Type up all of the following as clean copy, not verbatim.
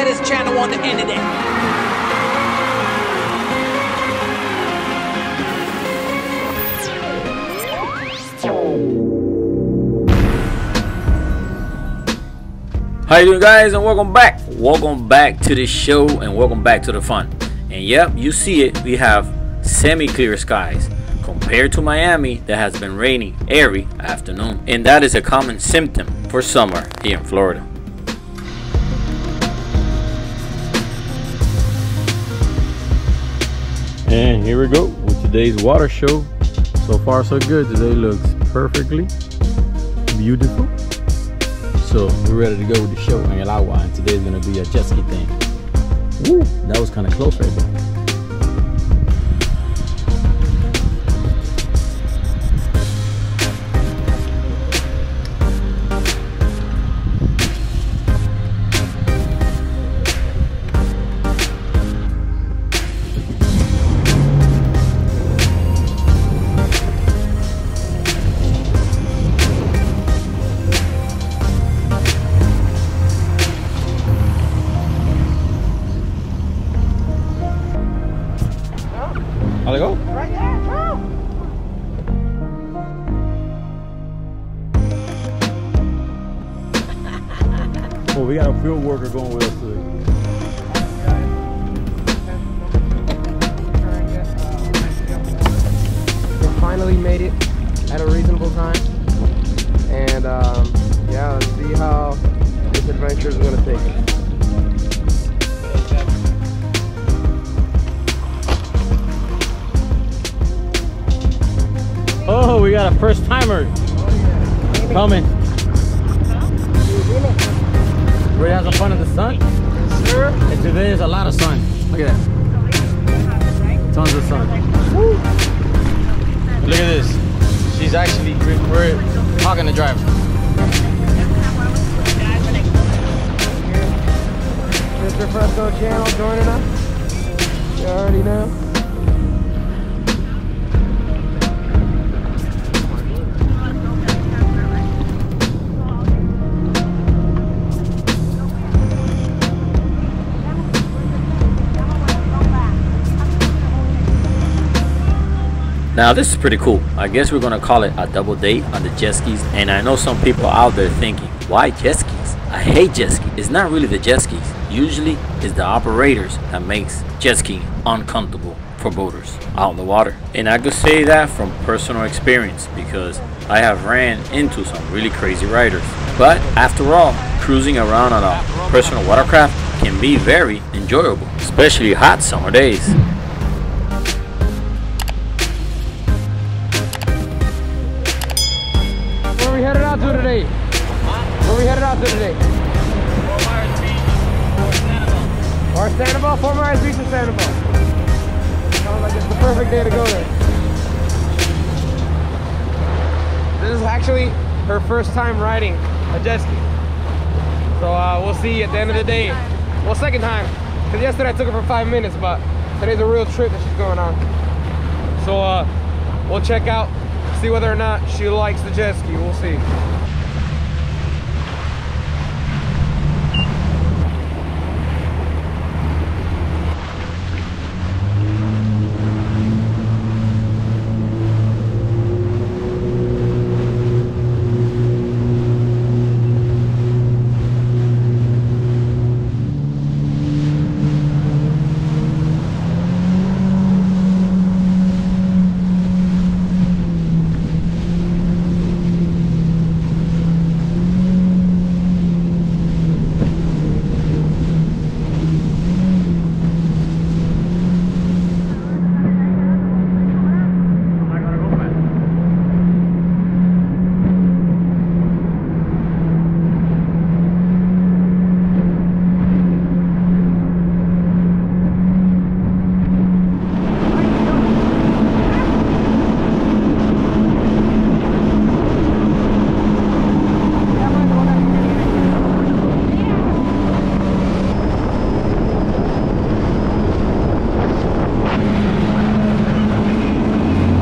baddest channel on the internet. How you doing, guys, and welcome back to the show, and welcome back to the fun. And yep, you see it, we have semi-clear skies compared to Miami that has been raining every afternoon, and that is a common symptom for summer here in Florida. And here we go with today's water show. So far so good. Today looks perfectly beautiful. So we're ready to go with the show in Hialeah, and today's gonna be a jet ski thing. Woo, that was kind of close right there. How'd it go? Right there, bro. Well, we got a field worker going with us today. We finally made it at a reasonable time, and yeah, let's see how this adventure is going to take us. Oh, we got a first timer coming. Ready to have some fun in the sun? Yes, sir. And today is a lot of sun. Look at that. Tons of sun. Woo. Look at this. She's actually, we're talking to the driver. Mr. Fresco Channel joining us. You already know. Now this is pretty cool. I guess we're gonna call it a double date on the jet skis. And I know some people out there thinking, why jet skis? I hate jet skis. It's not really the jet skis. Usually it's the operators that makes jet skiing uncomfortable for boaters out in the water. And I could say that from personal experience because I have ran into some really crazy riders. But after all, cruising around on a personal watercraft can be very enjoyable, especially hot summer days. Where are we headed out to today? Where are we headed out to today? Or Sandoval? Fort Myers Beach and Sandoval. Sounds like it's the perfect day to go there. This is actually her first time riding a jet ski. So we'll see at the end of the day. Well, second time. Because yesterday I took her for 5 minutes, but today's a real trip that she's going on. So we'll check out, see whether or not she likes the jet ski. We'll see.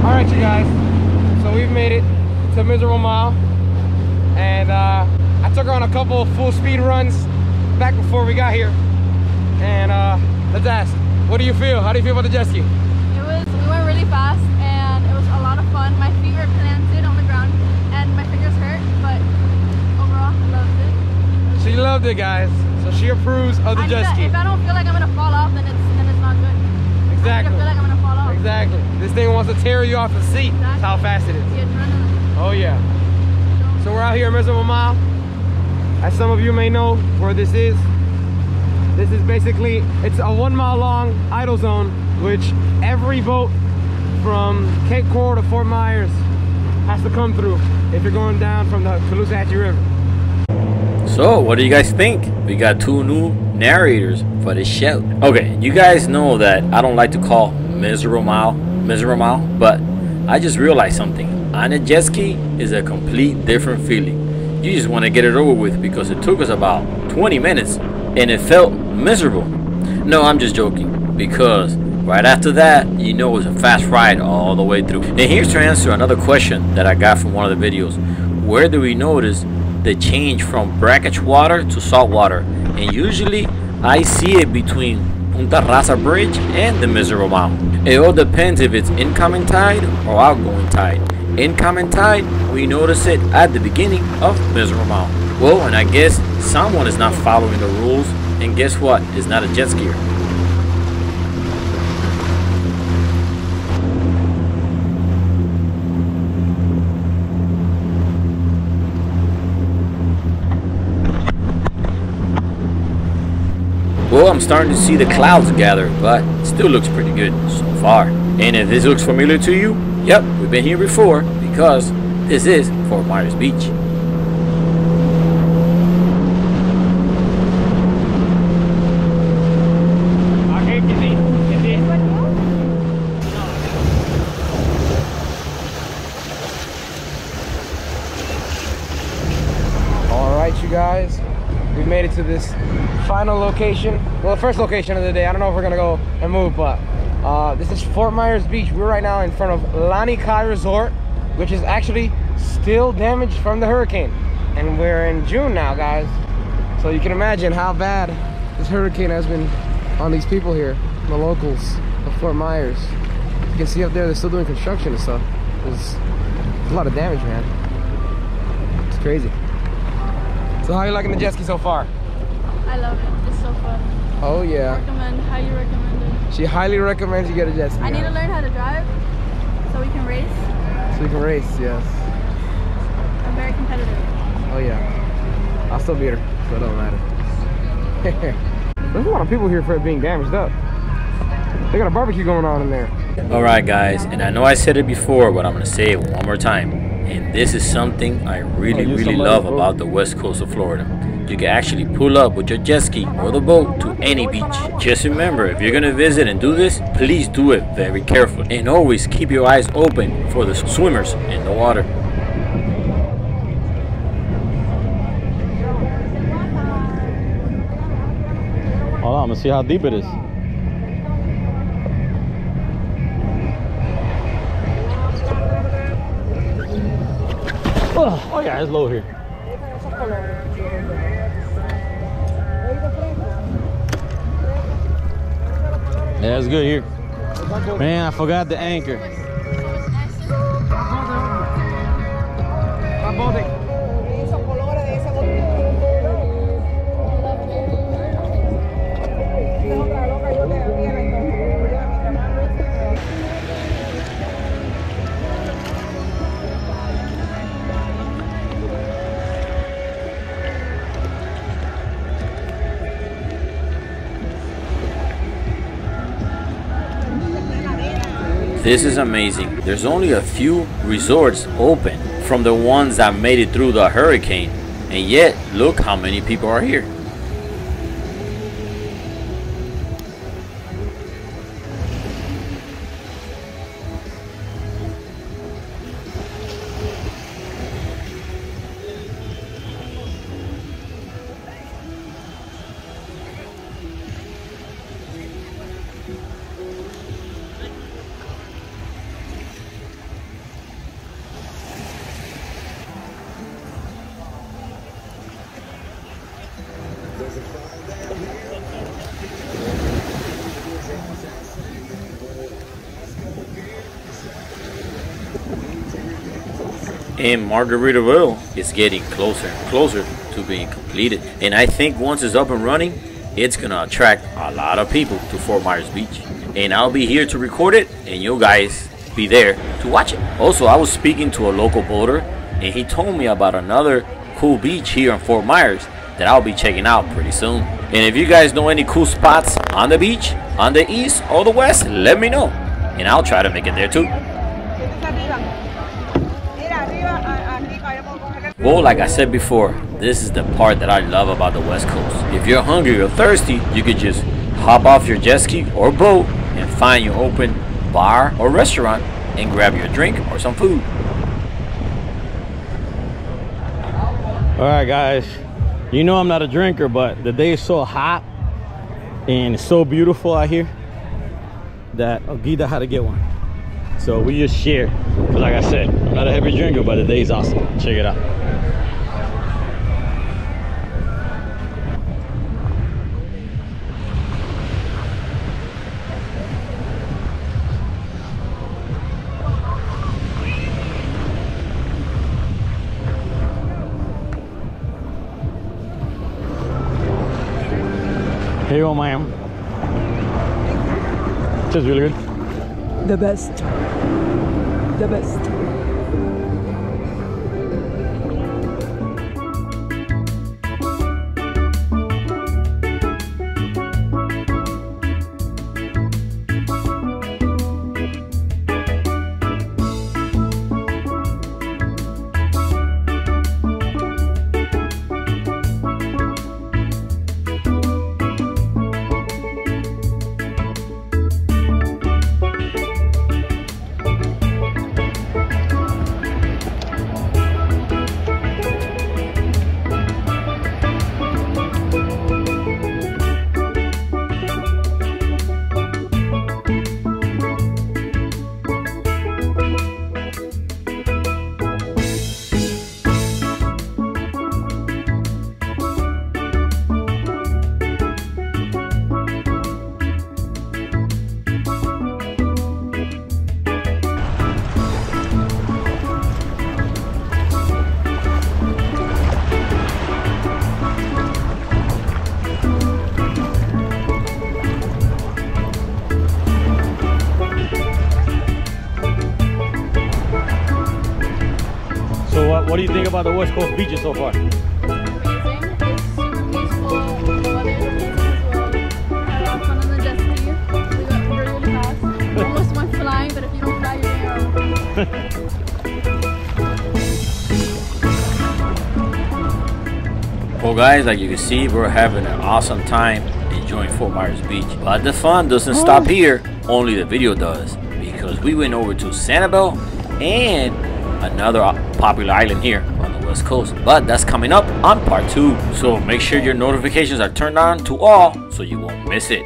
Alright you guys, so we've made it to a miserable mile, and I took her on a couple of full speed runs back before we got here, And let's ask, what do you feel? How do you feel about the jet ski? We went really fast and it was a lot of fun. My feet were planted on the ground and my fingers hurt, but overall, I loved it. She loved it, guys. So she approves of the jet ski. If I don't feel like I'm gonna fall off, then it's not good. Exactly. I feel like I'm gonna fall off. Exactly. This thing wants to tear you off the seat. Exactly. That's how fast it is. The adrenaline. Oh yeah. So we're out here at Miserable Mile. As some of you may know where this is. This is basically, it's a 1 mile long idle zone, which every boat from Cape Coral to Fort Myers has to come through if you're going down from the Caloosahatchee River. So, what do you guys think? We got 2 new narrators for this show. Okay, you guys know that I don't like to call Miserable Mile, but I just realized something. On a jet ski is a complete different feeling. You just want to get it over with because it took us about 20 minutes and it felt miserable. No, I'm just joking, because right after that, you know, it was a fast ride all the way through. And here's to answer another question that I got from one of the videos. Where do we notice the change from brackish water to salt water? And usually I see it between Punta Rasa Bridge and the Miserable Mile. It all depends if it's incoming tide or outgoing tide. Incoming tide, we notice it at the beginning of Miserable Mile. Well, and I guess someone is not following the rules, and guess what? It's not a jet skier. Well, I'm starting to see the clouds gather, but it still looks pretty good so far. And if this looks familiar to you, yep, we've been here before, because this is Fort Myers Beach. All right, you guys, we made it to this final location. Well, the first location of the day. I don't know if we're gonna go and move, but this is Fort Myers Beach. We're right now in front of Lani Kai Resort, which is actually still damaged from the hurricane. And we're in June now, guys. So you can imagine how bad this hurricane has been on these people here, the locals of Fort Myers. You can see up there, they're still doing construction and stuff. There's a lot of damage, man. It's crazy. So how are you liking the jet ski so far? I love it. It's so fun. Oh yeah. Highly recommend it. She highly recommends you get a jet ski. I need to learn how to drive so we can race. So you can race, yes. I'm very competitive. Oh yeah. I'll still beat her, so it don't matter. There's a lot of people here for it being damaged up. They got a barbecue going on in there. Alright guys, and I know I said it before, but I'm going to say it one more time. And this is something I really love about the west coast of Florida. You can actually pull up with your jet ski or the boat to any beach. Just remember, if you're going to visit and do this, please do it very carefully. And always keep your eyes open for the swimmers in the water. Hold on, I'm gonna see how deep it is. Oh yeah, it's low here. Yeah, it's good here. Man, I forgot the anchor. This is amazing. There's only a few resorts open from the ones that made it through the hurricane, and yet look how many people are here. And Margaritaville is getting closer and closer to being completed. And I think once it's up and running, it's gonna attract a lot of people to Fort Myers Beach. And I'll be here to record it, and you guys be there to watch it. Also, I was speaking to a local boater, and he told me about another cool beach here in Fort Myers that I'll be checking out pretty soon. And if you guys know any cool spots on the beach, on the east or the west, let me know, and I'll try to make it there too. Well, like I said before, this is the part that I love about the West Coast. If you're hungry or thirsty, you could just hop off your jet ski or boat and find your open bar or restaurant and grab your drink or some food. All right, guys. You know I'm not a drinker, but the day is so hot and it's so beautiful out here that Ogida had to get one. So we just share. Because like I said, I'm not a heavy drinker, but the day is awesome. Check it out. Here you go, ma'am. Tastes really good. The best. The best. So what do you think about the West Coast beaches so far? Amazing. It's super peaceful. The weather is amazing as well. Had a lot of fun on the jet ski. We got really fast. Almost went flying, but if you don't fly, you're down. Well guys, like you can see, we're having an awesome time enjoying Fort Myers Beach. But the fun doesn't stop here, only the video does. Because we went over to Sanibel and another popular island here on the West Coast. But that's coming up on part 2. So make sure your notifications are turned on to all so you won't miss it.